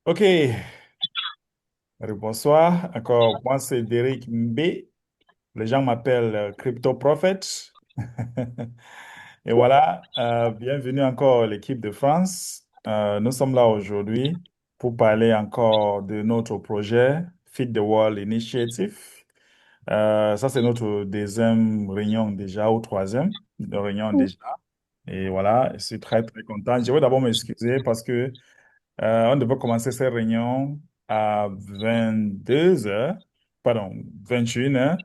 Ok, bonsoir. Encore, moi c'est Derek Mbé. Les gens m'appellent Crypto Prophet. Et voilà, bienvenue encore l'équipe de France. Nous sommes là aujourd'hui pour parler encore de notre projet Feed the World Initiative. Ça, c'est notre deuxième réunion déjà, ou troisième réunion déjà. Et voilà, je suis très, très content. Je veux d'abord m'excuser parce que on devait commencer cette réunion à 22 heures, pardon, 21 heures,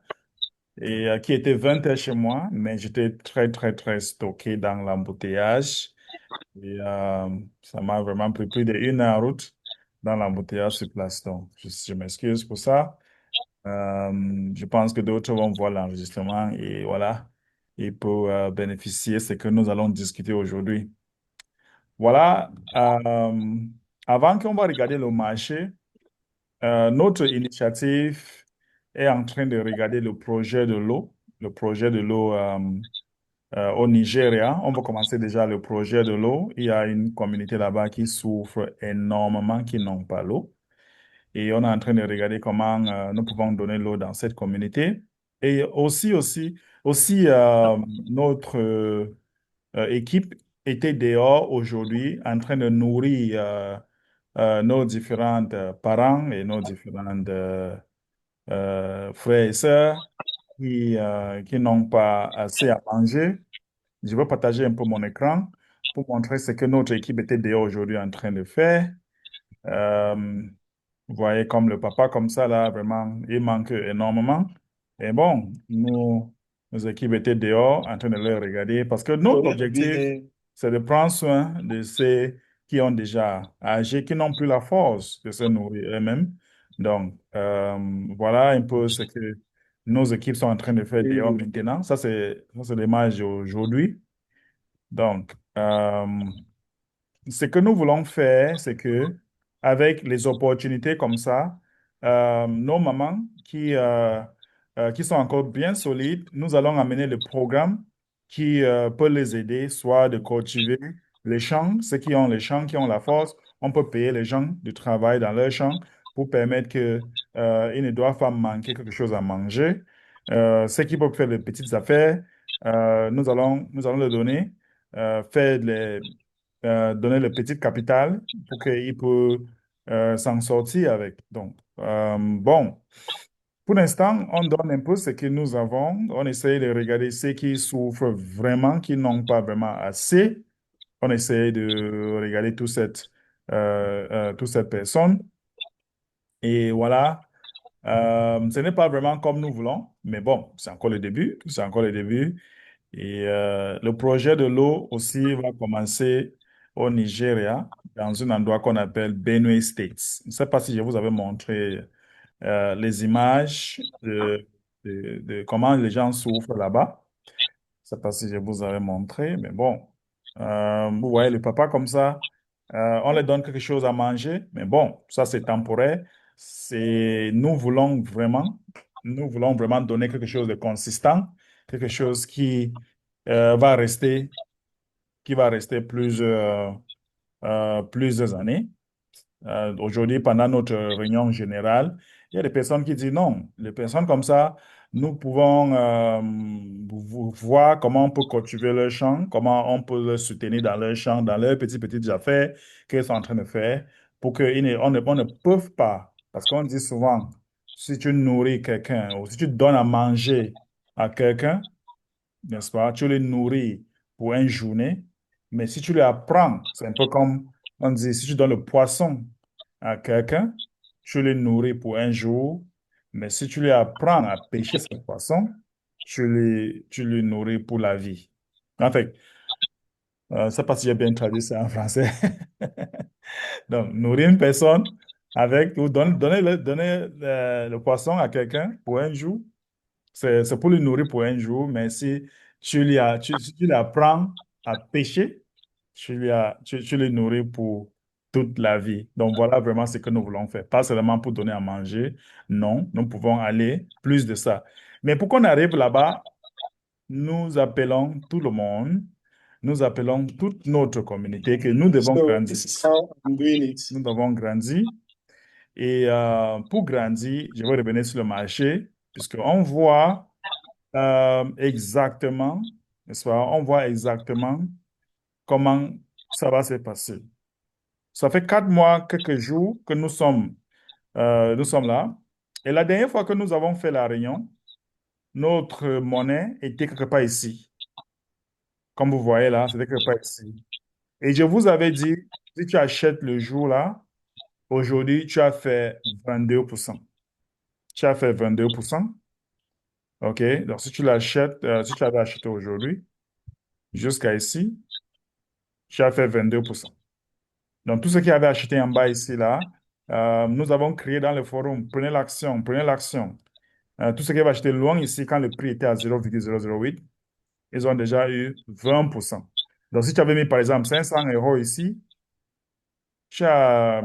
et qui était 20 heures chez moi, mais j'étais très, très, très stocké dans l'embouteillage. Et ça m'a vraiment pris plus d'une heure en route dans l'embouteillage sur place. Donc, je m'excuse pour ça. Je pense que d'autres vont voir l'enregistrement et voilà, et pour bénéficier de ce que nous allons discuter aujourd'hui. Voilà, avant qu'on va regarder le marché, notre initiative est en train de regarder le projet de l'eau au Nigeria. On va commencer déjà le projet de l'eau. Il y a une communauté là-bas qui souffre énormément, qui n'ont pas l'eau. Et on est en train de regarder comment nous pouvons donner l'eau dans cette communauté. Et aussi notre équipe était dehors aujourd'hui en train de nourrir nos différents parents et nos différents frères et sœurs qui n'ont pas assez à manger. Je vais partager un peu mon écran pour montrer ce que notre équipe était dehors aujourd'hui en train de faire. Euh, Vous voyez comme le papa comme ça, là, vraiment, il manque énormément. Et bon, nos équipes étaient dehors en train de les regarder parce que notre objectif, c'est de prendre soin de ceux qui ont déjà âgé, qui n'ont plus la force de se nourrir eux-mêmes. Donc, voilà un peu ce que nos équipes sont en train de faire dehors maintenant. Ça, c'est l'image d'aujourd'hui. Donc, ce que nous voulons faire, c'est que avec les opportunités comme ça, nos mamans qui sont encore bien solides, nous allons amener le programme qui peut les aider, soit de cultiver les champs, ceux qui ont les champs, qui ont la force, on peut payer les gens du travail dans leurs champs pour permettre que, ils ne doivent pas manquer quelque chose à manger. Ceux qui peuvent faire les petites affaires, nous allons leur donner, faire donner le petit capital pour qu'il peut s'en sortir avec. Donc, bon, pour l'instant, on donne un peu ce que nous avons. On essaye de regarder ceux qui souffrent vraiment, qui n'ont pas vraiment assez. On essaye de regarder toute cette personne. Et voilà. Ce n'est pas vraiment comme nous voulons, mais bon, c'est encore le début. C'est encore le début. Et le projet de l'eau aussi va commencer au Nigeria, dans un endroit qu'on appelle Benue State. Je ne sais pas si je vous avais montré les images de comment les gens souffrent là-bas. Je ne sais pas si je vous avais montré, mais bon, vous voyez le papa comme ça, on leur donne quelque chose à manger, mais bon, ça c'est temporaire. Nous voulons vraiment donner quelque chose de consistant, quelque chose euh, va rester, qui va rester plusieurs années. Aujourd'hui, pendant notre réunion générale, il y a des personnes qui disent non. Les personnes comme ça, nous pouvons voir comment on peut cultiver leur champ, comment on peut les soutenir dans leur champ, dans leurs petites affaires qu'ils sont en train de faire pour on ne peut pas. Parce qu'on dit souvent, si tu nourris quelqu'un ou si tu donnes à manger à quelqu'un, n'est-ce pas? Tu les nourris pour une journée, mais si tu les apprends, c'est un peu comme on dit, si tu donnes le poisson à quelqu'un, tu les nourris pour un jour, mais si tu lui apprends à pêcher ce poisson, tu les nourris pour la vie. En fait, je ne sais pas si j'ai bien traduit ça en français. Donc, nourrir une personne avec, ou donner le poisson à quelqu'un pour un jour, c'est pour le nourrir pour un jour, mais si tu l'apprends à pêcher, tu le nourris pour toute la vie. Donc voilà vraiment ce que nous voulons faire. Pas seulement pour donner à manger, non, nous pouvons aller plus de ça. Mais pour qu'on arrive là-bas, nous appelons tout le monde. nous appelons toute notre communauté que nous devons So grandir. this is how I'm doing it. Nous devons grandir. Et pour grandir, je vais revenir sur le marché, puisqu'on voit exactement, n'est-ce pas, on voit exactement comment ça va se passer. Ça fait 4 mois, quelques jours que nous sommes là. Et la dernière fois que nous avons fait la réunion, notre monnaie était quelque part ici. Comme vous voyez là, c'était quelque part ici. Et je vous avais dit, si tu achètes le jour là, aujourd'hui, tu as fait 22%. Tu as fait 22%. OK? Donc, si tu l'achètes, si tu avais acheté aujourd'hui, jusqu'à ici, tu as fait 22%. Donc, tout ce qui avait acheté en bas ici, là, nous avons créé dans le forum, prenez l'action, prenez l'action. Tout ce qui avait acheté loin ici, quand le prix était à 0,008, ils ont déjà eu 20%. Donc, si tu avais mis, par exemple, 500 euros ici, tu as,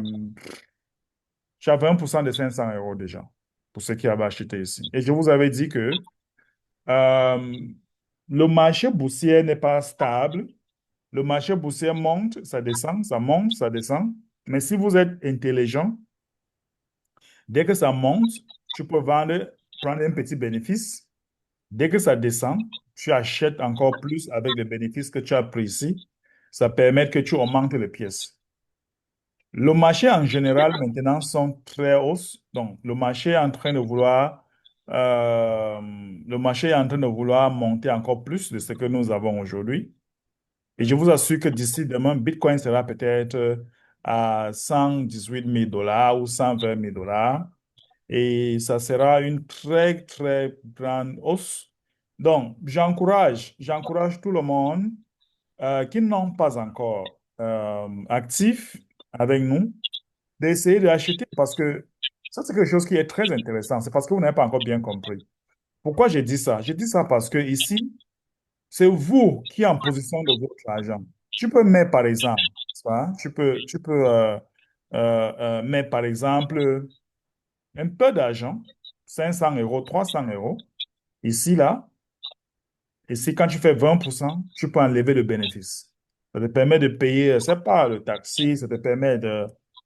tu as 20% de 500 euros déjà, pour ceux qui avaient acheté ici. Et je vous avais dit que euh, le marché boursier n'est pas stable. Le marché boursier monte, ça descend, ça monte, ça descend. Mais si vous êtes intelligent, dès que ça monte, tu peux vendre, prendre un petit bénéfice. Dès que ça descend, tu achètes encore plus avec les bénéfices que tu as pris ici. Ça permet que tu augmentes les pièces. Le marché en général maintenant sont très hauts. Donc, le marché est en train de vouloir monter encore plus de ce que nous avons aujourd'hui. Et je vous assure que d'ici demain, Bitcoin sera peut-être à 118 000 dollars ou 120 000 dollars. Et ça sera une très, très grande hausse. Donc, j'encourage tout le monde qui n'ont pas encore actif avec nous d'essayer d'acheter parce que ça, c'est quelque chose qui est très intéressant. C'est parce que vous n'avez pas encore bien compris. Pourquoi j'ai dit ça? J'ai dit ça parce que ici, c'est vous qui êtes en position de votre argent. Tu peux mettre, par exemple, ça, mettre, par exemple, un peu d'argent, 500 euros, 300 euros, ici, là, et si quand tu fais 20%, tu peux enlever le bénéfice. Ça te permet de payer, c'est pas le taxi, ça te permet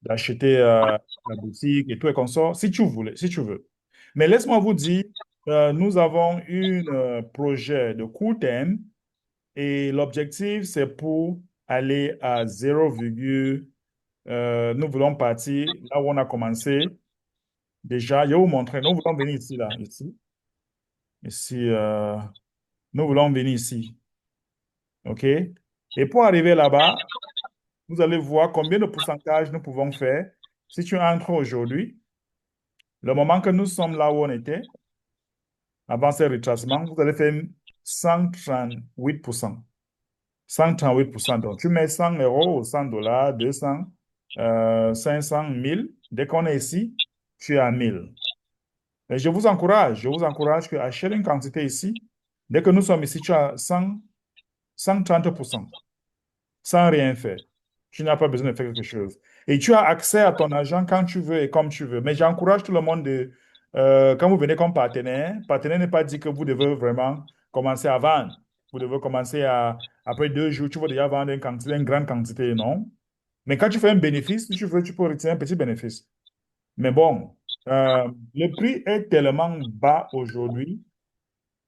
d'acheter la boutique et tout et consort, si tu voulais, si tu veux. Mais laisse-moi vous dire, nous avons un projet de court terme et l'objectif, c'est pour aller à 0, nous voulons partir là où on a commencé. Déjà, je vais vous montrer. Nous voulons venir ici, là, ici. Ici, nous voulons venir ici. OK? Et pour arriver là-bas, vous allez voir combien de pourcentage nous pouvons faire. Si tu entres aujourd'hui, le moment que nous sommes là où on était, avant ce retracement, vous allez faire 138%. 138%. Donc, tu mets 100 euros ou 100 dollars, 200, 500, 1000. Dès qu'on est ici, tu es à 1000. Et je vous encourage que acheter une quantité ici. Dès que nous sommes ici, tu as 130%, sans rien faire. Tu n'as pas besoin de faire quelque chose. Et tu as accès à ton argent quand tu veux et comme tu veux. Mais j'encourage tout le monde quand vous venez comme partenaire n'est pas dit que vous devez vraiment commencer à vendre. Vous devez commencer après 2 jours, tu vas déjà vendre une quantité, une grande quantité, non? Mais quand tu fais un bénéfice, si tu veux, tu peux retirer un petit bénéfice. Mais bon, le prix est tellement bas aujourd'hui.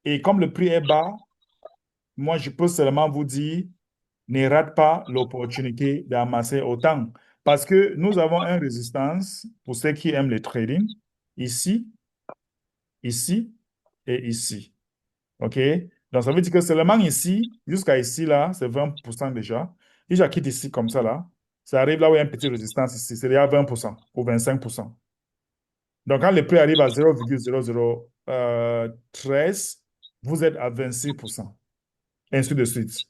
Et comme le prix est bas, moi, je peux seulement vous dire, ne rate pas l'opportunité d'amasser autant. Parce que nous avons une résistance pour ceux qui aiment le trading, ici, ici et ici. OK? Donc, ça veut dire que seulement ici, jusqu'à ici, là, c'est 20% déjà. Et je quitte ici comme ça, là. Ça arrive là où il y a une petite résistance ici, c'est déjà 20% ou 25%. Donc, quand le prix arrive à 0,0013, vous êtes à 26%. Ainsi de suite.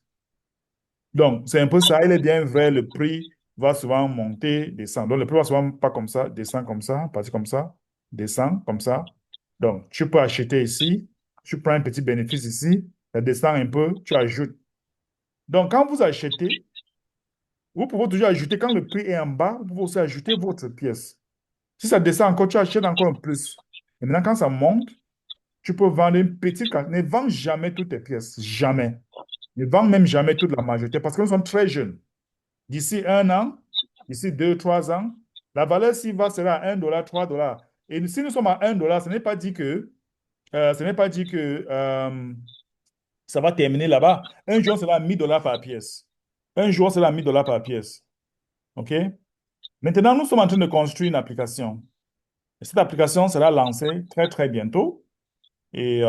Donc, c'est un peu ça. Il est bien vrai, le prix va souvent monter, descendre. Donc, le prix va souvent pas comme ça, descend comme ça, partir comme ça, descend comme ça. Donc, tu peux acheter ici, tu prends un petit bénéfice ici, ça descend un peu, tu ajoutes. Donc, quand vous achetez, vous pouvez toujours ajouter. Quand le prix est en bas, vous pouvez aussi ajouter votre pièce. Si ça descend encore, tu achètes encore un plus. Et maintenant, quand ça monte, tu peux vendre une petite quantité. Ne vends jamais toutes tes pièces. Jamais. Ne vendent même jamais toute la majorité parce que nous sommes très jeunes. D'ici 1 an, d'ici 2, 3 ans, la valeur s'y va sera à 1 dollar, 3 dollars. Et si nous sommes à 1 dollar, ce n'est pas dit que ça va terminer là-bas. Un jour, c'est là 1000 dollars par pièce. Un jour, c'est là 1000 dollars par pièce. OK? Maintenant, nous sommes en train de construire une application. Et cette application sera lancée très, très bientôt. Et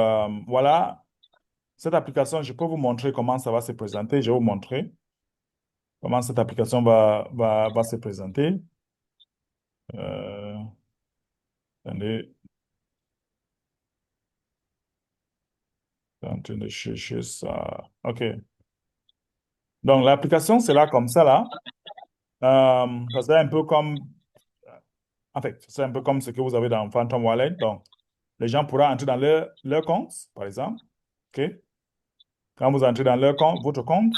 voilà, cette application, je peux vous montrer comment ça va se présenter. Je vais vous montrer comment cette application va se présenter. Euh, attendez, je suis en train de chercher ça. OK. Donc, l'application sera comme ça, là. Ça sera un peu comme, en fait, c'est un peu comme ce que vous avez dans Phantom Wallet. Donc, les gens pourront entrer dans leur compte, par exemple. OK? Quand vous entrez dans leur compte, votre compte,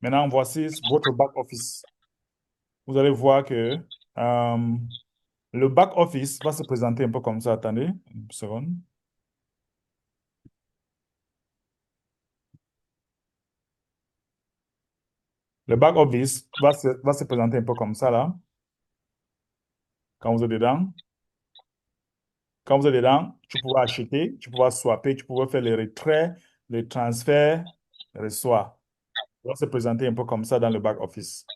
maintenant, voici votre back office. Vous allez voir que euh, le back office va se présenter un peu comme ça. Attendez, une seconde. Le back office va se présenter un peu comme ça, là, quand vous êtes dedans. Quand vous êtes dedans, tu pourras acheter, tu pourras swapper, tu pourras faire les retraits, les transferts, les reçoits. Ça va se présenter un peu comme ça dans le back office.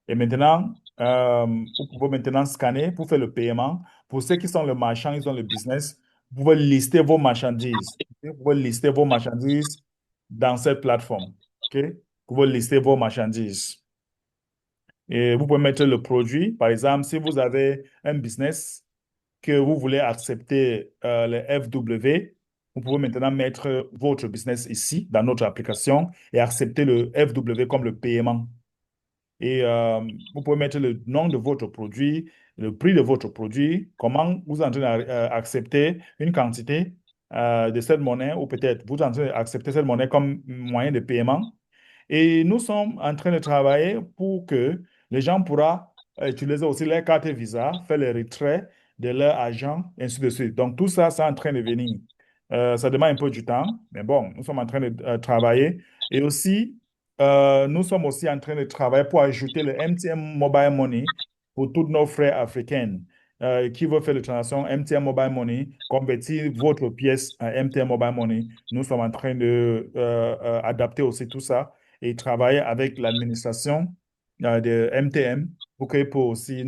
Et maintenant, vous pouvez maintenant scanner pour faire le paiement. Pour ceux qui sont le marchand, ils ont le business, vous pouvez lister vos marchandises. Vous pouvez lister vos marchandises dans cette plateforme. OK? Vous pouvez lister vos marchandises. Et vous pouvez mettre le produit. Par exemple, si vous avez un business que vous voulez accepter les FW, vous pouvez maintenant mettre votre business ici, dans notre application, et accepter le FW comme le paiement. Et vous pouvez mettre le nom de votre produit, le prix de votre produit, comment vous êtes en train d'accepter une quantité de cette monnaie, ou peut-être vous êtes en train d'accepter cette monnaie comme moyen de paiement. Et nous sommes en train de travailler pour que les gens pourront utiliser aussi leur carte Visa, faire les retraits de leur argent, ainsi de suite. Donc, tout ça, c'est en train de venir. Ça demande un peu du temps, mais bon, nous sommes en train de travailler. Et aussi, nous sommes aussi en train de travailler pour ajouter le MTN Mobile Money pour tous nos frères africains qui veulent faire les transactions MTN Mobile Money, convertir votre pièce en MTN Mobile Money. Nous sommes en train de adapter aussi tout ça et travailler avec l'administration de MTN pour qu'ils puissent aussi ils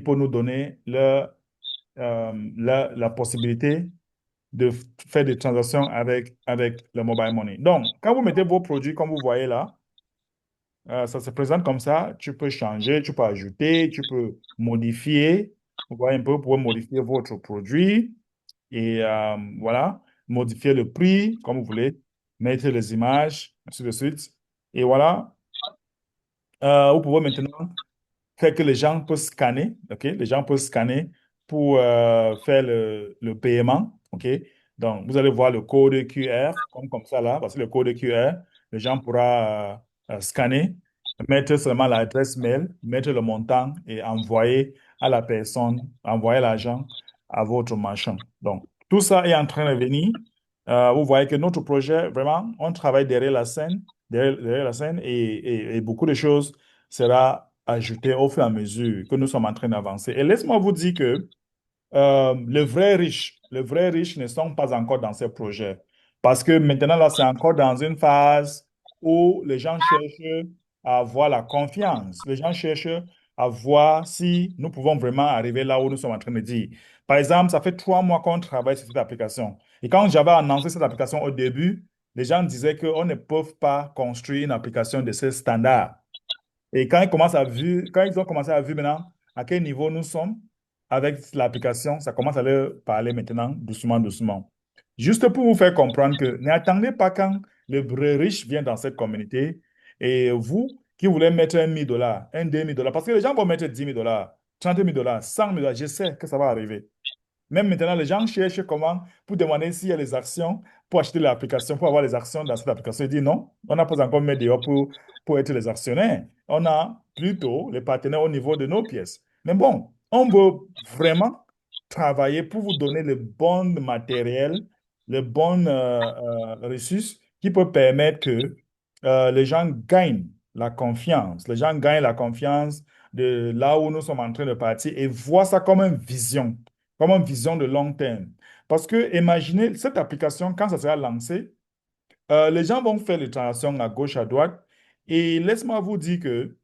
peuvent nous donner la possibilité de faire des transactions avec le mobile money. Donc, quand vous mettez vos produits, comme vous voyez là, ça se présente comme ça. Tu peux changer, tu peux ajouter, tu peux modifier. Vous voyez un peu, vous pouvez modifier votre produit et voilà, modifier le prix comme vous voulez, mettre les images, ainsi de suite. Et voilà, vous pouvez maintenant fait que les gens peuvent scanner, OK? Les gens peuvent scanner pour faire le paiement, OK? Donc, vous allez voir le code QR, comme ça là, parce que le code QR, les gens pourront scanner, mettre seulement l'adresse mail, mettre le montant et envoyer à la personne, envoyer l'argent à votre marchand. Donc, tout ça est en train de venir. Vous voyez que notre projet, vraiment, on travaille derrière la scène, derrière la scène et beaucoup de choses sera ajouté au fur et à mesure que nous sommes en train d'avancer. Et laisse-moi vous dire que les vrais riches ne sont pas encore dans ces projets. Parce que maintenant, là, c'est encore dans une phase où les gens cherchent à avoir la confiance. Les gens cherchent à voir si nous pouvons vraiment arriver là où nous sommes en train de dire. Par exemple, ça fait 3 mois qu'on travaille sur cette application. Et quand j'avais annoncé cette application au début, les gens disaient qu'on ne peut pas construire une application de ce standard. Et quand ils ont commencé à voir maintenant à quel niveau nous sommes avec l'application, ça commence à leur parler maintenant doucement, doucement. Juste pour vous faire comprendre que n'attendez pas quand le vrai riche vient dans cette communauté et vous qui voulez mettre 1 000 dollars, 2 000 dollars, parce que les gens vont mettre 10 000 dollars, 30 000 dollars, 100 000 dollars, je sais que ça va arriver. Même maintenant, les gens cherchent comment pour demander s'il y a les actions, pour acheter l'application, pour avoir les actions dans cette application. Ils disent non, on n'a pas encore mis dehors pour être les actionnaires. On a plutôt les partenaires au niveau de nos pièces. Mais bon, on veut vraiment travailler pour vous donner le bon matériel, le bon ressources qui peut permettre que les gens gagnent la confiance. Les gens gagnent la confiance de là où nous sommes en train de partir et voient ça comme une vision de long terme. Parce que imaginez cette application, quand ça sera lancé, les gens vont faire les transactions à gauche, à droite. Et laisse-moi vous dire que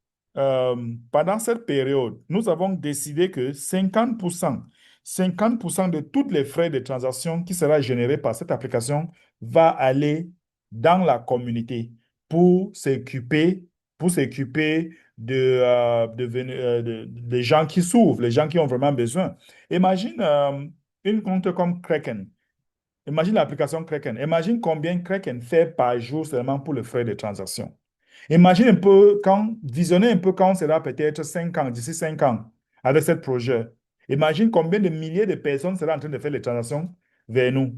pendant cette période, nous avons décidé que 50% de tous les frais de transaction qui sera générés par cette application va aller dans la communauté pour s'occuper, des gens qui souffrent, les gens qui ont vraiment besoin. Imagine une compte comme Kraken. Imagine l'application Kraken. Imagine combien Kraken fait par jour seulement pour le frais de transaction. Imagine un peu visionnez un peu quand on sera peut-être 5 ans, d'ici 5 ans, avec ce projet. Imagine combien de milliers de personnes seront en train de faire les transactions vers nous.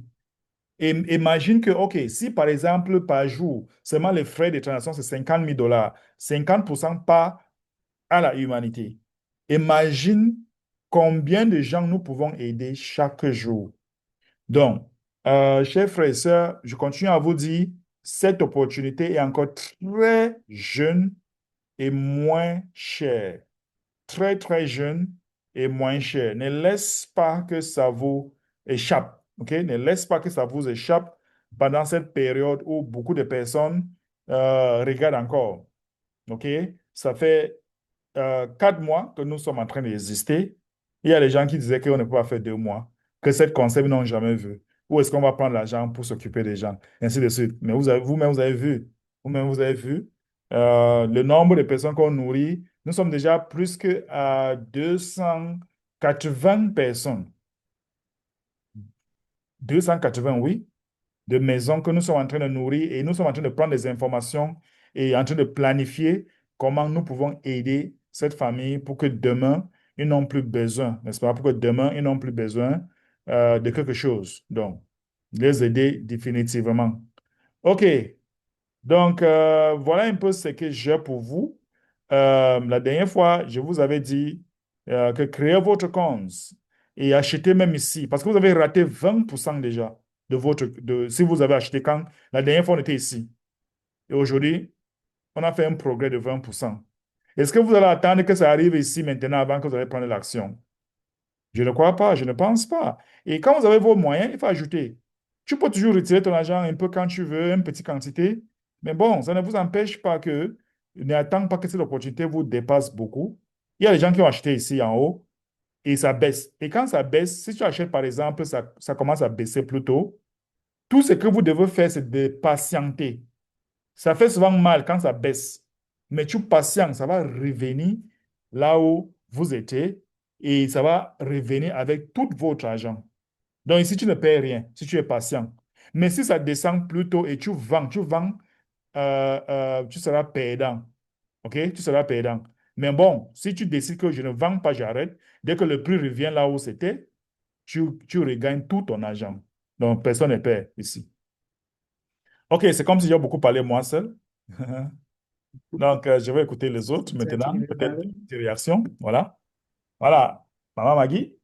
Et imagine que, OK, si par exemple, par jour, seulement les frais de transaction, c'est 50 000 $, 50% part à la humanité. Imagine combien de gens nous pouvons aider chaque jour. Donc, chers frères et sœurs, je continue à vous dire, cette opportunité est encore très jeune et moins chère. Très, très jeune et moins chère. Ne laisse pas que ça vous échappe. OK? Ne laisse pas que ça vous échappe pendant cette période où beaucoup de personnes regardent encore. OK? Ça fait 4 mois que nous sommes en train d'exister. Il y a des gens qui disaient qu'on ne peut pas faire 2 mois, que cette concept n'ont jamais vu. Où est-ce qu'on va prendre l'argent pour s'occuper des gens, ainsi de suite. Mais vous-même, vous avez vu le nombre de personnes qu'on nourrit. Nous sommes déjà plus que à 280 personnes. 280, oui, de maisons que nous sommes en train de nourrir et nous sommes en train de prendre des informations et en train de planifier comment nous pouvons aider cette famille pour que demain, ils n'ont plus besoin, n'est-ce pas? Pour que demain, ils n'ont plus besoin de quelque chose. Donc, les aider définitivement. OK. Donc, voilà un peu ce que j'ai pour vous. La dernière fois, je vous avais dit que créez votre compte et achetez même ici, parce que vous avez raté 20% déjà si vous avez acheté quand la dernière fois on était ici. Et aujourd'hui, on a fait un progrès de 20%. Est-ce que vous allez attendre que ça arrive ici maintenant avant que vous allez prendre l'action? Je ne crois pas, je ne pense pas. Et quand vous avez vos moyens, il faut ajouter. Tu peux toujours retirer ton argent un peu quand tu veux, une petite quantité. Mais bon, ça ne vous empêche pas que, n'attendez pas que cette opportunité vous dépasse beaucoup. Il y a des gens qui ont acheté ici en haut et ça baisse. Et quand ça baisse, si tu achètes par exemple, ça commence à baisser plus tôt. Tout ce que vous devez faire, c'est de patienter. Ça fait souvent mal quand ça baisse, mais tu patientes, ça va revenir là où vous étiez et ça va revenir avec tout votre argent. Donc ici, tu ne payes rien si tu es patient. Mais si ça descend plus tôt et tu vends, tu seras perdant. OK? Tu seras perdant. Mais bon, si tu décides que je ne vends pas, j'arrête, dès que le prix revient là où c'était, tu regagnes tout ton argent. Donc, personne ne perd ici. OK, c'est comme si j'ai beaucoup parlé moi seul. Donc, je vais écouter les autres C'est ça, tu maintenant, devais peut-être parler. des réactions. Voilà. Voilà. Maman Maggie?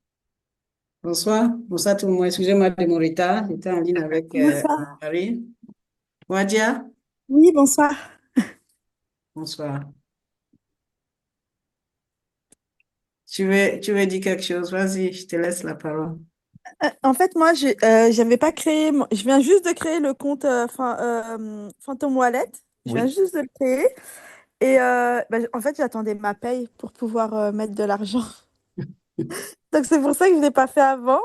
Bonsoir. Bonsoir tout le monde. Excusez-moi de mon retard. J'étais en ligne avec Bonsoir. Marie. Wadia, Oui, bonsoir. bonsoir. Tu veux dire quelque chose? Vas-y, je te laisse la parole. En fait, moi, j'avais pas créé. Je viens juste de créer le compte Phantom Wallet. Je viens Oui. juste de le créer. Et en fait, j'attendais ma paye pour pouvoir mettre de l'argent. Donc, c'est pour ça que je ne l'ai pas fait avant.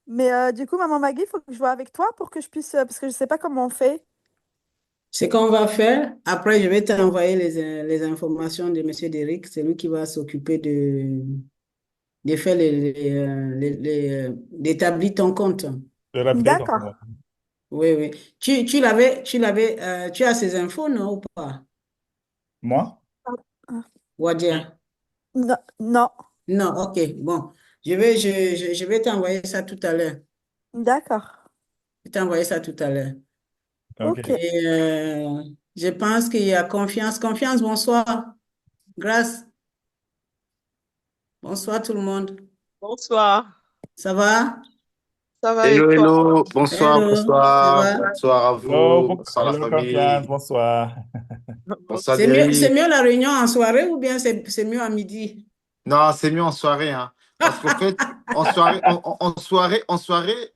Mais du coup, Maman Maggie, il faut que je vois avec toi pour que je puisse. Parce que je ne sais pas comment on fait. Ce qu'on va faire, après, je vais t'envoyer les informations de Monsieur Derrick. C'est lui qui va s'occuper de faire d'établir ton compte. Le référé ton D'accord. nom. Oui, oui. Tu as ces infos, non, ou pas? Moi? Wadia. Non, non. Non, ok, bon. Je vais t'envoyer ça tout à l'heure. D'accord. Je vais t'envoyer ça tout à l'heure. Ok. OK. Et je pense qu'il y a confiance. Confiance, bonsoir. Grâce. Bonsoir tout le monde. Bonsoir, Ça va? ça va et Hello, toi? hello, bonsoir, Hello, ça bonsoir, va? bonsoir à Hello, vous, bonsoir la hello, Confiance, famille, bonsoir. bonsoir Bonsoir. C'est Derry. mieux la réunion en soirée ou bien c'est mieux à midi? Non, c'est mieux en soirée, hein, parce qu'au fait, en soirée,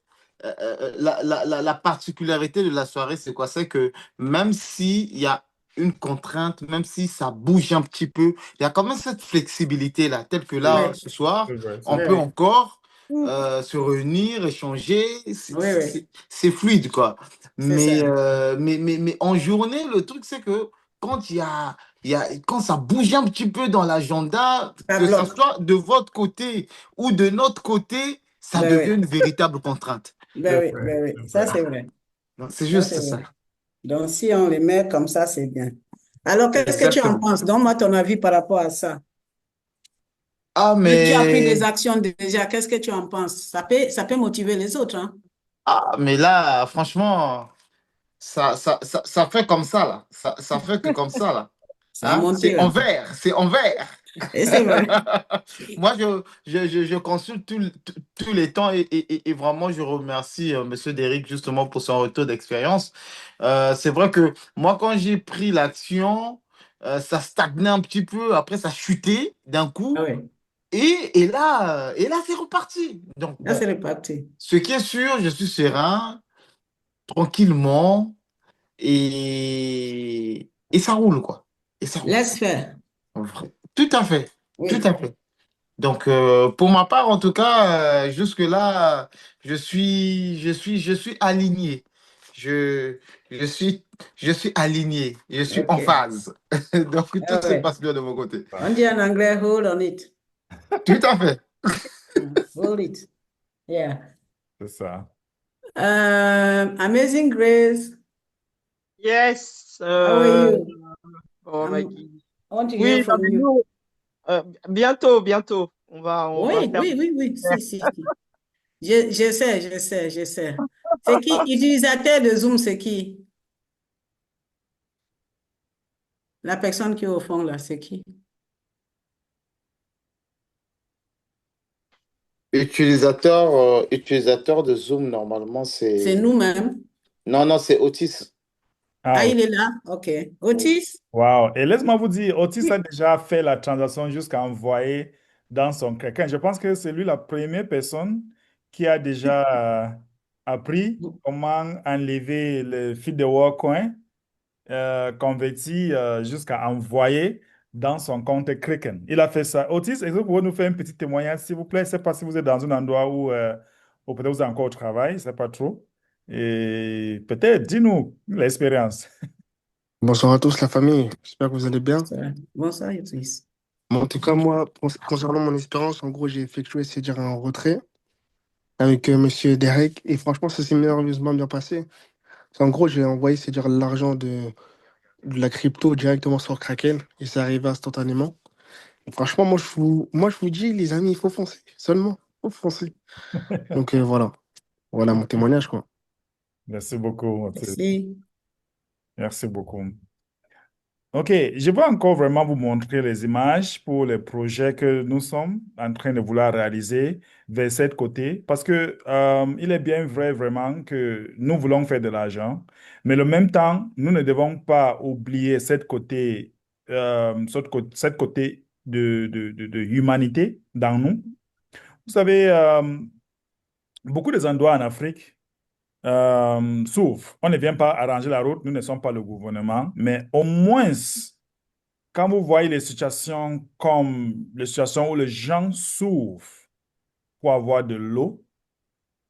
la particularité de la soirée, c'est quoi? C'est que même s'il y a une contrainte, même si ça bouge un petit peu, il y a quand même cette flexibilité-là, telle que là, Oui, ce soir, C'est vrai, c'est on oui, vrai. peut oui, encore Mm. se réunir, échanger, oui, oui, c'est fluide, quoi. c'est ça. Mais en journée, le truc, c'est que quand quand ça bouge un petit peu dans l'agenda, Ça que ça bloque. soit de votre côté ou de notre côté, ça Ben devient oui, une véritable contrainte. C'est ben vrai, oui, c'est ça vrai. c'est vrai. Donc, c'est Ça juste c'est ça. vrai. Donc si on les met comme ça, c'est bien. Alors, qu'est-ce que tu en Exactement. penses? Donne-moi ton avis par rapport à ça. Ah, Tu as pris des mais, actions déjà, qu'est-ce que tu en penses? Ça peut motiver les autres, hein? mais là, franchement, ça fait comme ça, là. Ça fait que comme ça, là. Ça a Hein? monté C'est là. envers, c'est envers. Et c'est vrai. Moi, je consulte tous les temps et vraiment, je remercie Monsieur Derrick justement pour son retour d'expérience. C'est vrai que moi, quand j'ai pris l'action, ça stagnait un petit peu, après ça chutait d'un Ah coup oui, et là, c'est reparti. Donc, là bon, c'est reparti. ce qui est sûr, je suis serein, tranquillement et ça roule, quoi. Et ça roule. Laisse faire. Tout à fait, tout Oui. à fait. Donc, pour ma part, en tout cas, jusque-là, je suis aligné. Je, je suis, je suis aligné. Je suis en OK. phase. Donc, tout Ah se ouais. passe bien de mon côté. On dit en anglais, hold on it. Tout à fait. Hold it. Yeah. C'est ça. Amazing Grace, Yes, how are you? oh I'm, Maggie. I want to hear Oui, non, from mais you. nous, bientôt, bientôt, on va Oui, faire. oui, oui, oui. Si, si, si. Je sais, je sais, je sais. C'est qui? Utilisateur de Zoom, c'est qui? La personne qui est au fond là, c'est qui? Utilisateur de Zoom, normalement, C'est c'est... nous-mêmes. Non, non, c'est Otis. Ah, Ah, il est là? OK. Otis? wow. Et laisse-moi vous dire, Otis a déjà fait la transaction jusqu'à envoyer dans son quelqu'un. Je pense que c'est lui la première personne qui a déjà appris comment enlever le fil de Workcoin converti jusqu'à envoyer dans son compte Kraken. Il a fait ça. Otis, est-ce que vous pouvez nous faire un petit témoignage, s'il vous plaît? Je ne sais pas si vous êtes dans un endroit où peut-être vous êtes encore au travail, je ne sais pas trop. Et peut-être, dis-nous l'expérience. Bonsoir à tous, la famille. J'espère que vous allez bien. Bonsoir, Otis. Bon, en tout cas, moi, concernant mon expérience, en gros, j'ai effectué, c'est-à-dire un retrait avec Monsieur Derek. Et franchement, ça s'est merveilleusement bien passé. En gros, j'ai envoyé, c'est-à-dire l'argent de la crypto directement sur Kraken et ça arrivait instantanément. Et franchement, moi, je vous dis, les amis, il faut foncer. Seulement, il faut foncer. Donc voilà. Voilà mon témoignage, quoi. Merci beaucoup, Otis. Merci. Merci beaucoup. OK, je vais encore vraiment vous montrer les images pour les projets que nous sommes en train de vouloir réaliser vers cette côté, parce que il est bien vrai vraiment que nous voulons faire de l'argent, mais le même temps, nous ne devons pas oublier cette côté de humanité dans nous. Vous savez, beaucoup des endroits en Afrique s'ouvrent. On ne vient pas arranger la route, nous ne sommes pas le gouvernement, mais au moins quand vous voyez les situations comme les situations où les gens s'ouvrent pour avoir de l'eau,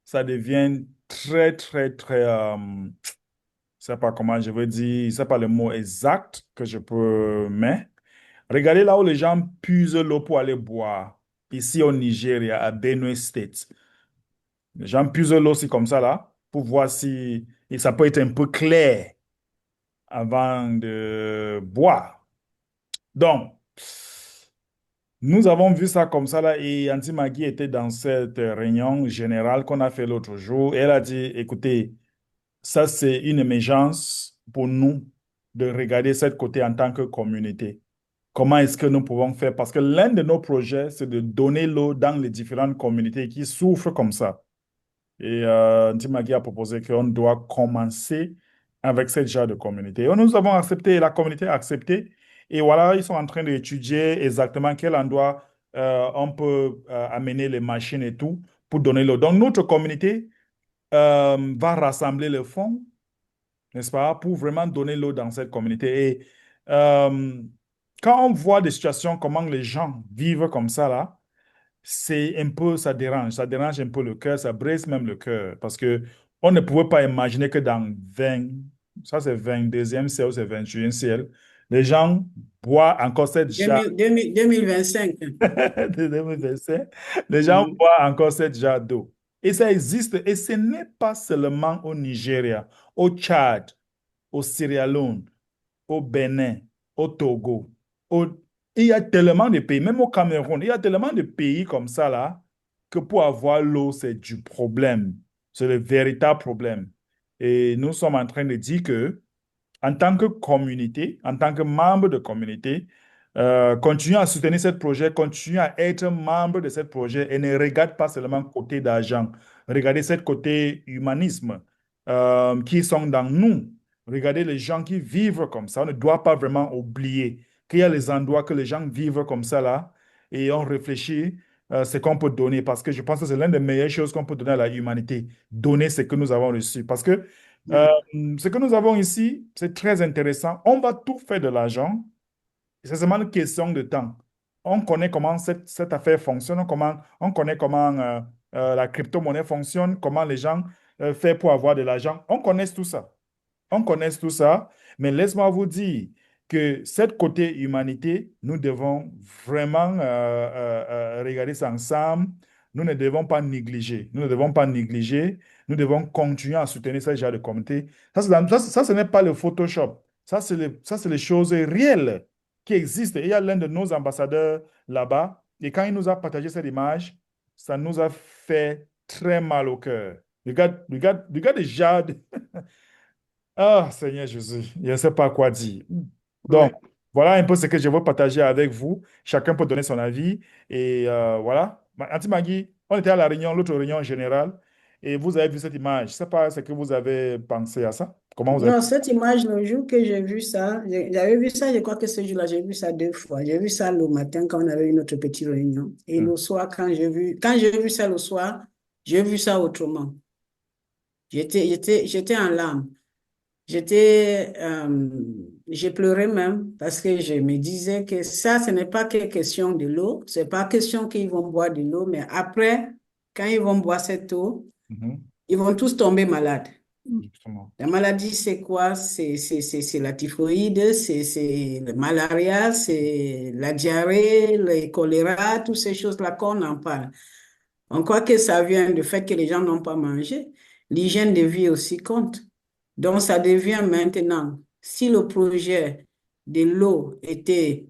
ça devient très, très, très, je ne sais pas comment je veux dire, je ne sais pas le mot exact que je peux mettre. Regardez là où les gens puisent l'eau pour aller boire, ici au Nigeria, à Benue State. Les gens puisent l'eau, c'est comme ça là, pour voir si et ça peut être un peu clair avant de boire. Donc, nous avons vu ça comme ça là et Auntie Maggie était dans cette réunion générale qu'on a fait l'autre jour et elle a dit, écoutez, ça c'est une émergence pour nous de regarder cette côté en tant que communauté. comment est-ce que nous pouvons faire? Parce que l'un de nos projets, c'est de donner l'eau dans les différentes communautés qui souffrent comme ça. Et Ntimagui a proposé qu'on doit commencer avec ce genre de communauté. Et nous avons accepté, la communauté a accepté. Et voilà, ils sont en train d'étudier exactement quel endroit on peut amener les machines et tout pour donner l'eau. Donc, notre communauté va rassembler les fonds, n'est-ce pas, pour vraiment donner l'eau dans cette communauté. Et euh, quand on voit des situations, comment les gens vivent comme ça, là, c'est un peu, ça dérange un peu le cœur, ça brise même le cœur, parce que on ne pouvait pas imaginer que dans 20, ça c'est 22e siècle, c'est 21e siècle, les gens boivent encore cette jarre 2025. de 2025, les gens Mhm. boivent encore cette jarre d'eau. Et ça existe, et ce n'est pas seulement au Nigeria, au Tchad, au Sierra Leone, au Bénin, au Togo. au- Il y a tellement de pays, même au Cameroun, il y a tellement de pays comme ça là, que pour avoir l'eau, c'est du problème. C'est le véritable problème. Et nous sommes en train de dire que en tant que communauté, en tant que membre de communauté, continue à soutenir ce projet, continue à être membre de ce projet et ne regarde pas seulement côté d'argent. Regardez ce côté humanisme qui sont dans nous. Regardez les gens qui vivent comme ça. On ne doit pas vraiment oublier qu'il y a les endroits que les gens vivent comme ça là et on réfléchit ce qu'on peut donner parce que je pense que c'est l'une des meilleures choses qu'on peut donner à la humanité, donner ce que nous avons reçu. Parce que euh, ce que nous avons ici, c'est très intéressant. On va tout faire de l'argent. C'est seulement une question de temps. On connaît comment cette affaire fonctionne, on connaît comment la crypto-monnaie fonctionne, comment les gens font pour avoir de l'argent. On connaît tout ça. On connaît tout ça, mais laisse-moi vous dire que cette côté humanité, nous devons vraiment regarder ça ensemble. Nous ne devons pas négliger. Nous ne devons pas négliger. Nous devons continuer à soutenir ce genre de communauté. Ce n'est pas le Photoshop. Ça, c'est les choses réelles qui existent. Et il y a l'un de nos ambassadeurs là-bas. Et quand il nous a partagé cette image, ça nous a fait très mal au cœur. Regarde déjà. Ah, Seigneur Jésus, je ne sais pas quoi dire. Donc, Ouais. voilà un peu ce que je veux partager avec vous. Chacun peut donner son avis. Et voilà. Auntie Magui, on était à la réunion, l'autre réunion générale, et vous avez vu cette image. Je ne sais pas ce que vous avez pensé à ça. Comment vous avez... Non, cette image, le jour que j'ai vu ça, j'avais vu ça, je crois que ce jour-là, j'ai vu ça 2 fois. J'ai vu ça le matin quand on avait eu notre petite réunion. Et Hmm. le soir, quand j'ai vu ça le soir, j'ai vu ça autrement. J'étais en larmes. J'ai pleuré même parce que je me disais que ça, ce n'est pas que question de l'eau. C'est pas question qu'ils vont boire de l'eau, mais après, quand ils vont boire cette eau, Mhm. ils vont tous tomber malades. Justement. La maladie, c'est quoi? C'est la typhoïde, c'est le malaria, c'est la diarrhée, le choléra, toutes ces choses-là qu'on en parle. On croit que ça vient du fait que les gens n'ont pas mangé. L'hygiène de vie aussi compte. Donc, ça devient maintenant, si le projet de l'eau était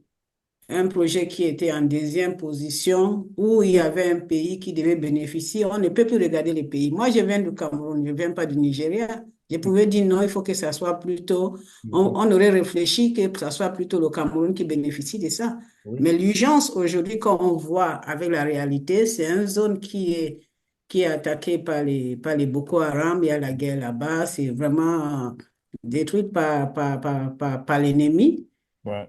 un projet qui était en deuxième position, où il y avait un pays qui devait bénéficier, on ne peut plus regarder les pays. Moi, je viens du Cameroun, je ne viens pas du Nigeria. Je pouvais dire non, il faut que ça soit plutôt, on aurait réfléchi que ça soit plutôt le Cameroun qui bénéficie de ça. Oui. Mais l'urgence aujourd'hui, quand on voit avec la réalité, c'est une zone qui est attaquée par les Boko Haram, il y a la guerre là-bas, c'est vraiment détruite par l'ennemi. Ouais.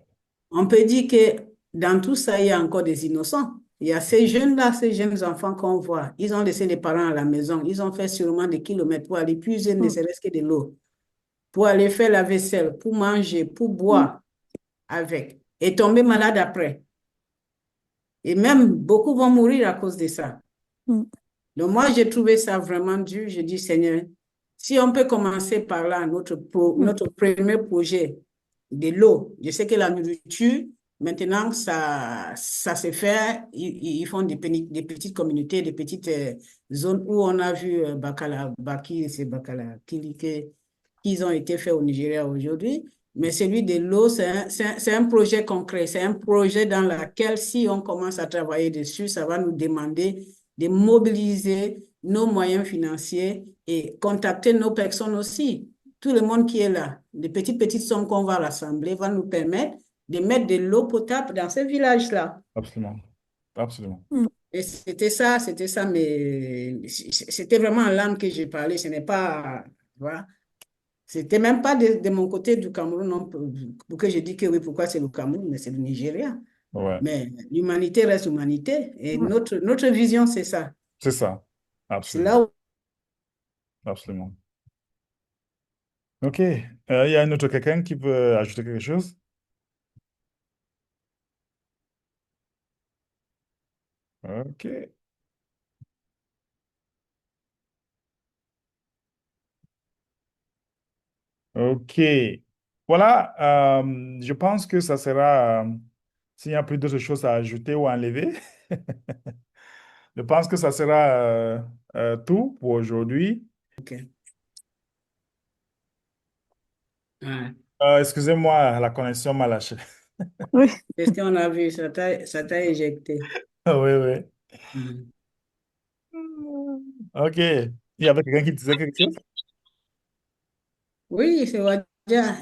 On peut dire que dans tout ça, il y a encore des innocents. Il y a ces jeunes-là, ces jeunes enfants qu'on voit. Ils ont laissé les parents à la maison. Ils ont fait sûrement des kilomètres pour aller puiser ne serait-ce que de l'eau, pour aller faire la vaisselle, pour manger, pour boire avec, et tomber malade après. Et même beaucoup vont mourir à cause de ça. Mm. Donc moi, j'ai trouvé ça vraiment dur. Je dis, Seigneur, si on peut commencer par là, notre premier projet de l'eau. Je sais que la nourriture, maintenant, ça se fait. Ils font des petites communautés, des petites zones où on a vu qu'ils ont été faits au Nigeria aujourd'hui. Mais celui de l'eau, c'est un projet concret. C'est un projet dans lequel, si on commence à travailler dessus, ça va nous demander de mobiliser nos moyens financiers et contacter nos personnes aussi. Tout le monde qui est là, les petites sommes qu'on va rassembler va nous permettre de mettre de l'eau potable dans ce village-là. Absolument. Absolument. Et c'était ça, mais c'était vraiment en langue que j'ai parlé, ce n'est pas, voilà. C'était même pas de mon côté du Cameroun, non, pour que je dise que oui, pourquoi c'est le Cameroun, mais c'est le Nigeria. Ouais. Mais l'humanité reste humanité. Et Ouais. notre vision, c'est ça. C'est ça. C'est Absolument. là où Absolument. OK. Il y a un autre quelqu'un qui veut ajouter quelque chose? OK. OK. Voilà. Je pense que ça sera, s'il n'y a plus d'autres choses à ajouter ou à enlever, je pense que ça sera tout pour aujourd'hui. ok. Ouais. Excusez-moi, la connexion m'a lâché. Oui. C'est ce qu'on a vu, ça t'a éjecté. Oui, oui. Mhm. OK. Il y avait quelqu'un qui disait quelque chose? Oui, c'est Wadja,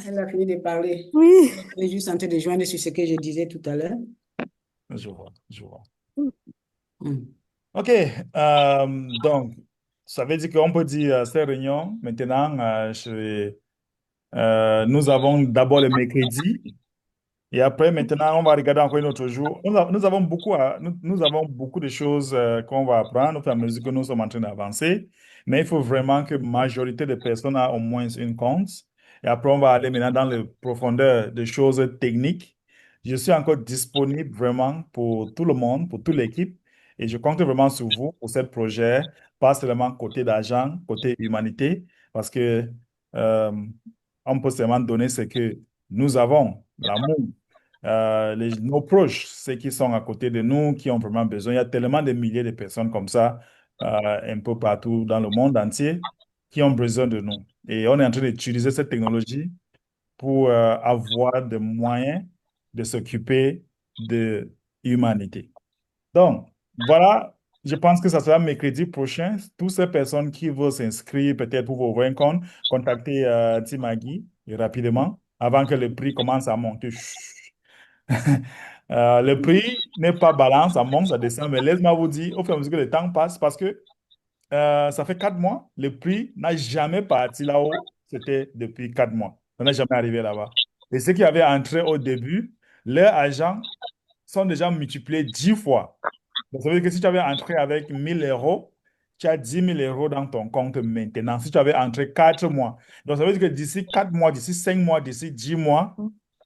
elle a fini de parler. Oui. Elle est juste en train de joindre sur ce que je disais tout à l'heure. Je vois, je vois. Mhm. OK. Donc, ça veut dire qu'on peut dire ces réunions maintenant, nous avons d'abord le mercredi. Et après, maintenant, on va regarder encore un autre jour. Nous avons beaucoup de choses qu'on va apprendre au fur et à mesure que nous sommes en train d'avancer. Mais il faut vraiment que la majorité des personnes a au moins une compte. Et après, on va aller maintenant dans les profondeurs des choses techniques. Je suis encore disponible vraiment pour tout le monde, pour toute l'équipe. Et je compte vraiment sur vous pour ce projet, pas seulement côté d'argent, côté humanité, parce que euh, on peut seulement donner ce que nous avons, l'amour nos proches, ceux qui sont à côté de nous, qui ont vraiment besoin. Il y a tellement de milliers de personnes comme ça, un peu partout dans le monde entier, qui ont besoin de nous. Et on est en train d'utiliser cette technologie pour avoir des moyens de s'occuper de l'humanité. Donc, voilà, je pense que ça sera mercredi prochain. Toutes ces personnes qui veulent s'inscrire peut-être pour ouvrir un compte, contactez Timagui rapidement avant que le prix commence à monter. Chut. Le prix n'est pas balance, ça monte, ça descend, mais laisse-moi vous dire, au fur et à mesure que le temps passe, parce que ça fait 4 mois, le prix n'a jamais parti là-haut, c'était depuis 4 mois. Ça n'est jamais arrivé là-bas. Et ceux qui avaient entré au début, leurs agents sont déjà multipliés 10 fois. Donc, ça veut dire que si tu avais entré avec 1 000 euros, tu as 10 000 euros dans ton compte maintenant. Si tu avais entré 4 mois. Donc, ça veut dire que d'ici 4 mois, d'ici 5 mois, d'ici 10 mois,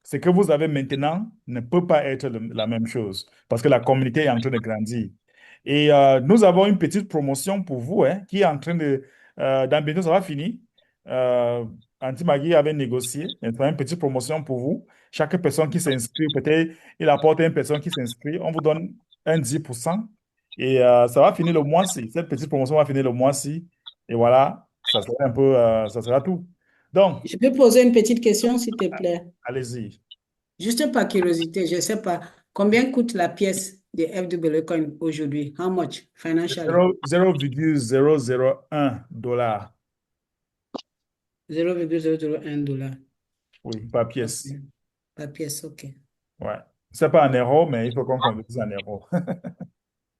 ce que vous avez maintenant ne peut pas être la même chose parce que la communauté est en train de grandir. Et nous avons une petite promotion pour vous hein, qui est en train de... dans bientôt, ça va finir. Euh, Anti Magui avait négocié une petite promotion pour vous. Chaque personne qui s'inscrit, peut-être il apporte une personne qui s'inscrit, on vous donne un 10%. Et ça va finir le mois-ci. Cette petite promotion va finir le mois-ci. Et voilà, ça sera un peu, ça sera tout. Donc, Je peux poser une petite question, s'il te plaît. allez-y. Juste par curiosité, je ne sais pas combien coûte la pièce de FW Coin aujourd'hui. How much financially? 0,001 $. 0,001 $. Oui, par Ok. pièce. La pièce, ok. Ouais. C'est pas en euros, mais il faut qu'on convertisse en euros.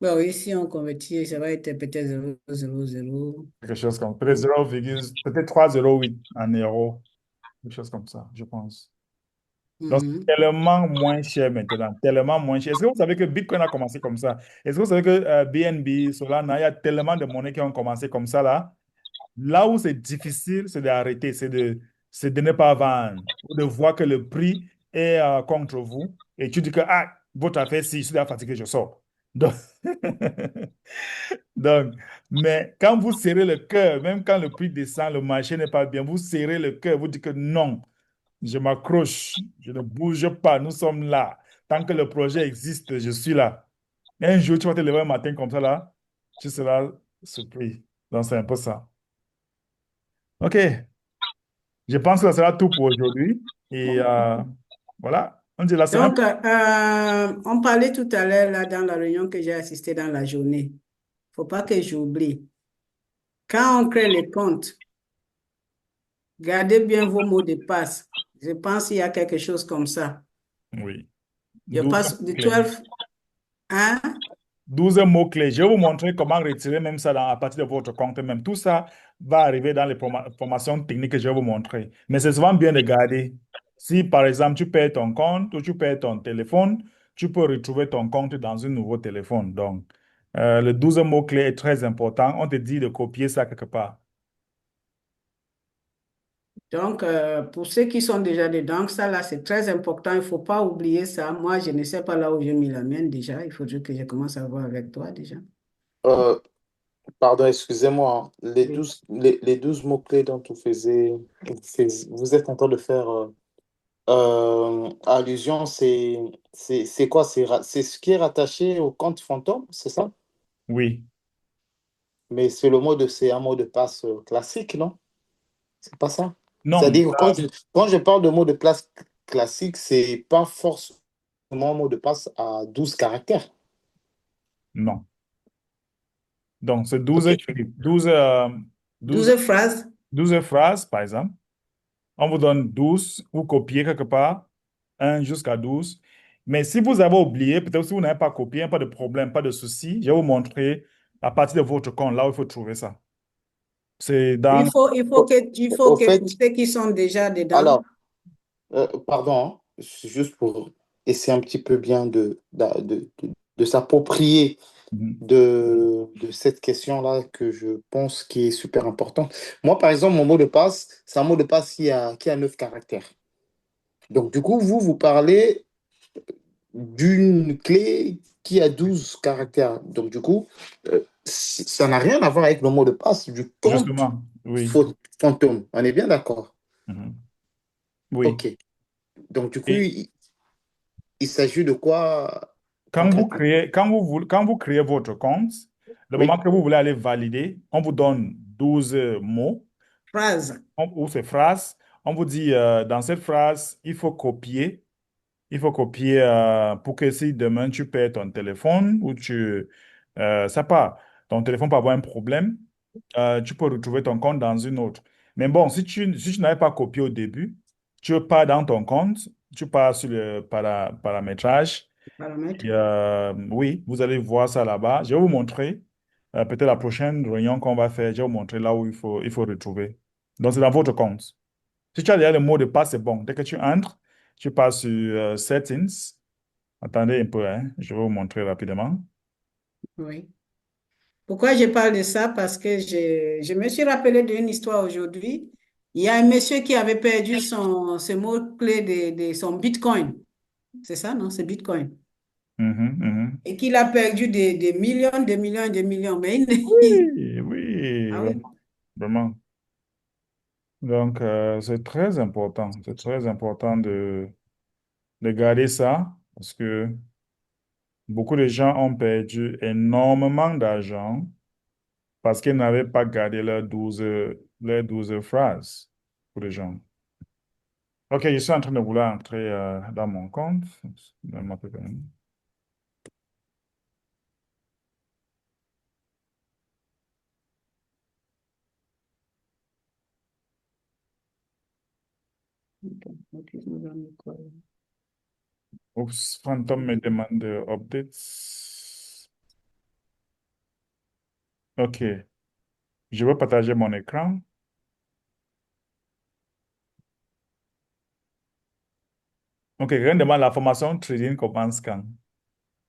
Bon, ici, on convertit, ça va être peut-être 0,00. Quelque chose comme peut-être 0, peut-être 3,08 en euros. Quelque chose comme ça, je pense. Donc, c'est Mhm. tellement moins cher maintenant, tellement moins cher. Est-ce que vous savez que Bitcoin a commencé comme ça? Est-ce que vous savez que BNB, Solana, il y a tellement de monnaies qui ont commencé comme ça là? Là où c'est difficile, c'est d'arrêter, c'est de ne pas vendre, ou de voir que le prix est contre vous, et tu dis que, ah, votre affaire, si je suis déjà fatigué, je sors. Donc, donc, mais quand vous serrez le cœur, même quand le prix descend, le marché n'est pas bien, vous serrez le cœur, vous dites que non, je m'accroche, je ne bouge pas, nous sommes là. Tant que le projet existe, je suis là. Et un jour, tu vas te lever un matin comme ça, là, tu seras surpris. Donc, c'est un peu ça. OK. Je pense que ça sera tout pour aujourd'hui. Et voilà, on dit la semaine. Donc, on parlait tout à l'heure là, dans la réunion que j'ai assistée dans la journée. Faut pas que j'oublie. Quand on crée les comptes, gardez bien vos mots de passe. Je pense qu'il y a quelque chose comme ça. Oui. Je 12 passe de mots-clés. 12, hein? 12 mots-clés. Je vais vous montrer comment retirer même ça à partir de votre compte même. Tout ça va arriver dans les formations techniques que je vais vous montrer. Mais c'est souvent bien de garder. Si, par exemple, tu perds ton compte ou tu perds ton téléphone, tu peux retrouver ton compte dans un nouveau téléphone. Donc, le 12 mots-clés est très important. On te dit de copier ça quelque part. Donc, pour ceux qui sont déjà dedans, ça là, c'est très important. Il ne faut pas oublier ça. Moi, je ne sais pas là où j'ai mis la mienne déjà. Il faudrait que je commence à voir avec toi déjà. Euh, Pardon, excusez-moi, hein. Oui. Les 12 mots-clés dont vous êtes en train de faire allusion, c'est quoi? C'est ce qui est rattaché au compte fantôme, c'est ça? Oui. Mais c'est un mot de passe classique, non? C'est pas ça? Non, C'est-à-dire, quand je parle de mot de passe classique, c'est pas forcément un mot de passe à 12 caractères. non. Donc, c'est Ok. 12, 12 phrases. 12 phrases, par exemple. On vous donne 12, vous copiez quelque part, 1 jusqu'à 12. Mais si vous avez oublié, peut-être si vous n'avez pas copié, pas de problème, pas de souci, je vais vous montrer à partir de votre compte, là où il faut trouver ça. C'est Il dans... faut, il faut Au, que, il faut au que fait, pour ceux qui sont déjà dedans, alors, pardon, hein, c'est juste pour essayer un petit peu bien de s'approprier Mhm. de cette question-là que je pense qui est super importante. Moi, par exemple, mon mot de passe, c'est un mot de passe qui a 9 caractères. Donc, du coup, vous parlez d'une clé qui a 12 caractères. Donc, du coup, ça n'a rien à voir avec le mot de passe du compte Justement, oui. fantôme. On est bien d'accord? Mhm. Oui. OK. Donc, du coup, Et il s'agit de quoi concrètement? quand vous créez votre compte, le moment Oui. que vous voulez aller valider, on vous donne 12 mots phrases. ou ces phrases. On vous dit, dans cette phrase, il faut copier pour que si demain tu perds ton téléphone ou ça part, ton téléphone peut avoir un problème, tu peux retrouver ton compte dans une autre. Mais bon, si tu n'avais pas copié au début, tu pars dans ton compte, tu pars sur le paramétrage. Paramètres. Et, oui, vous allez voir ça là-bas. Je vais vous montrer, peut-être la prochaine réunion qu'on va faire, je vais vous montrer là où il faut retrouver. Donc, c'est dans votre compte. Si tu as déjà le mot de passe, c'est bon. Dès que tu entres, tu passes sur Settings. Attendez un peu, hein. Je vais vous montrer rapidement. Oui. Pourquoi je parle de ça? Parce que je me suis rappelé d'une histoire aujourd'hui. Il y a un monsieur qui avait perdu ce mot-clé de son Bitcoin. C'est ça, non? C'est Bitcoin. Mhm, mhm. Et qu'il a perdu des millions, des millions, des millions. Mais Oui, oui, ah vraiment. oui, Vraiment. Donc, c'est très important. C'est très important de garder ça parce que beaucoup de gens ont perdu énormément d'argent parce qu'ils n'avaient pas gardé leurs 12 phrases pour les gens. OK, je suis en train de vouloir entrer dans mon compte. Donne-moi un peu quand même. Oups, Phantom me demande de updates. OK, je vais partager mon écran. OK, rien de mal, la formation trading commence quand?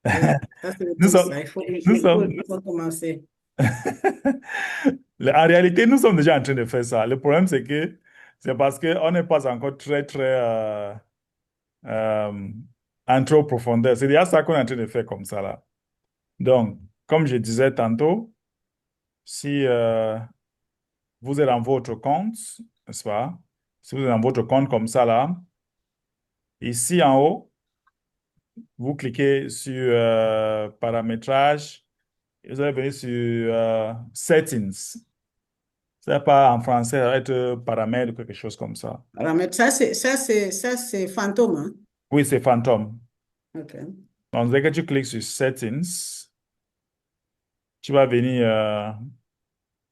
oui, ça c'est le Nous temps, sommes, ça. Il faut, nous il faut, sommes, il faut commencer. En réalité, nous sommes déjà en train de faire ça. Le problème, c'est parce qu'on n'est pas encore très, très euh, entré en profondeur. C'est déjà ça qu'on est en train de faire comme ça, là. Donc, comme je disais tantôt, si vous êtes dans votre compte, n'est-ce pas? Si vous êtes dans votre compte comme ça, là, ici en haut, vous cliquez sur paramétrage et vous allez venir sur settings. C'est pas en français, ça va être paramètres ou quelque chose comme ça. Paramètres. Ça c'est fantôme, hein? Oui, c'est Phantom. OK. Donc, dès que tu cliques sur Settings, tu vas venir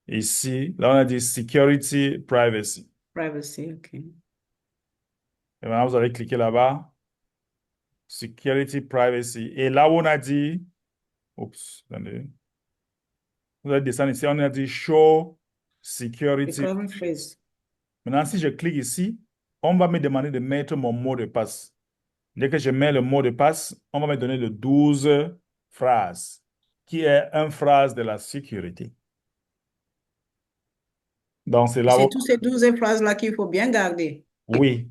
ici. Là, on a dit Security Privacy. Privacy, OK. Et maintenant, vous allez cliquer là-bas. Security, privacy. Et là où on a dit, oups, attendez. Vous allez descendre ici, on a dit show security. Recovery phrase. Maintenant, si je clique ici, on va me demander de mettre mon mot de passe. Dès que je mets le mot de passe, on va me donner le 12 phrases, qui est une phrase de la sécurité. Donc, c'est là C'est où, toutes ces 12 phrases-là qu'il faut bien garder. oui,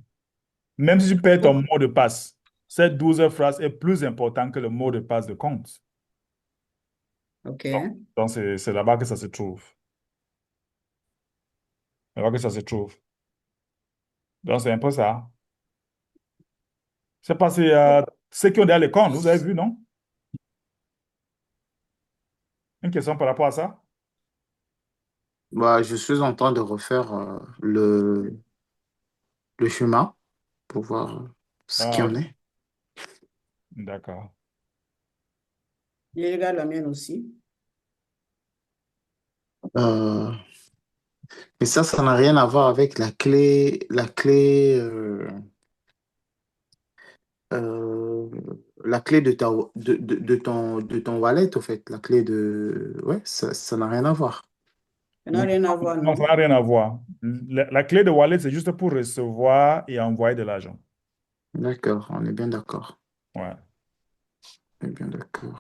même si tu perds ton mot de passe, cette 12 phrases est plus important que le mot de passe de compte. OK. Donc, c'est là-bas que ça se trouve. Là-bas que ça se trouve. Donc, c'est un peu ça. C'est parce que ceux qui ont déjà les comptes, vous avez vu, non? Une question par rapport à ça? Bah, je suis en train de refaire le chemin pour voir ce qu'il Ah, y ok. en est. D'accord. Je regarde la mienne aussi. Euh, mais ça n'a rien à voir avec euh, la clé de ton wallet, au fait. La clé de... Ouais, ça n'a rien à voir. Ça n'a Oui, rien à voir, non, ça non? n'a rien à voir. La clé de wallet, c'est juste pour recevoir et envoyer de l'argent. D'accord, on est bien d'accord. Ouais. On est bien d'accord.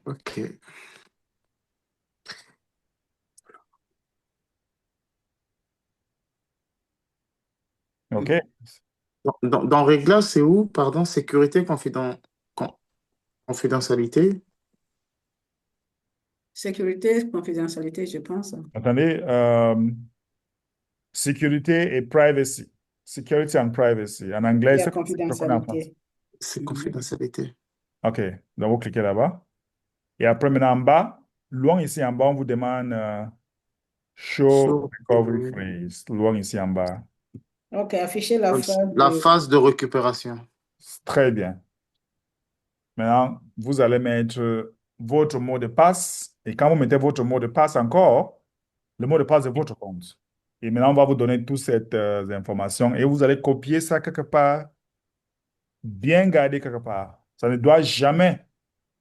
Ok. OK. Dans Réglages, c'est où? Pardon, sécurité, confidentialité. Sécurité, confidentialité, je pense. Attendez. Sécurité et privacy. Security and privacy. En anglais, Il y a c'est ce qu'on a en français. confidentialité. C'est Mhm. confidentialité. OK. Donc, vous cliquez là-bas. Et après, maintenant, en bas, loin ici en bas, on vous demande show So, recovery phrase. Loin ici en bas. OK, afficher la phrase la de... phase de récupération. Très bien. Maintenant, vous allez mettre votre mot de passe. Et quand vous mettez votre mot de passe encore, le mot de passe de votre compte. Et maintenant, on va vous donner toutes ces informations et vous allez copier ça quelque part, bien garder quelque part. Ça ne doit jamais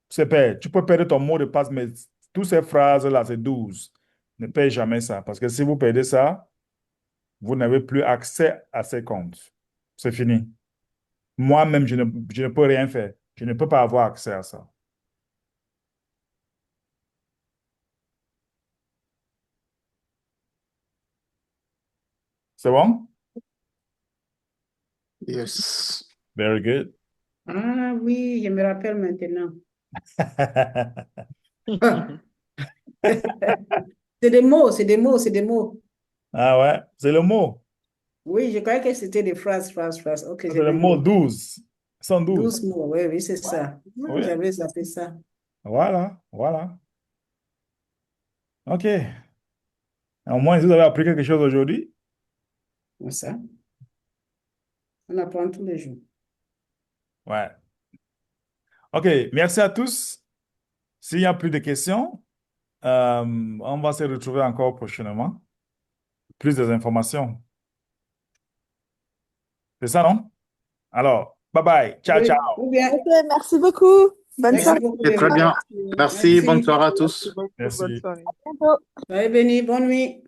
se perdre. Tu peux perdre ton mot de passe, mais toutes ces phrases-là, c'est 12. Ne perdez jamais ça. Parce que si vous perdez ça, vous n'avez plus accès à ces comptes. C'est fini. Moi-même, je ne peux rien faire. Je ne peux pas avoir accès à ça. C'est bon? Yes. Very good. Ah oui, je me rappelle maintenant. C'est des mots, c'est des mots, c'est des mots. Ah ouais, c'est le mot. Oui, je croyais que c'était des phrases. OK, C'est je le vais mot lire. 12. 112. 12 mots, oui, oui, c'est ça. Ah, Oui, j'avais zappé ça. voilà, voilà. OK. Au moins, vous avez appris quelque chose aujourd'hui. Comme ça, on apprend tous les jours. Ouais. OK, merci à tous. S'il n'y a plus de questions, on va se retrouver encore prochainement. Plus d'informations. C'est ça, non? Alors, bye bye. Ciao, Oui, ciao. ou bien. Ok, merci beaucoup. Bonne Merci soirée. beaucoup, C'est très Béni. bien. Merci. Bonne Merci. soirée à Merci tous. beaucoup. Bonne Merci. soirée. À bientôt. Bye, Béni. Bonne nuit.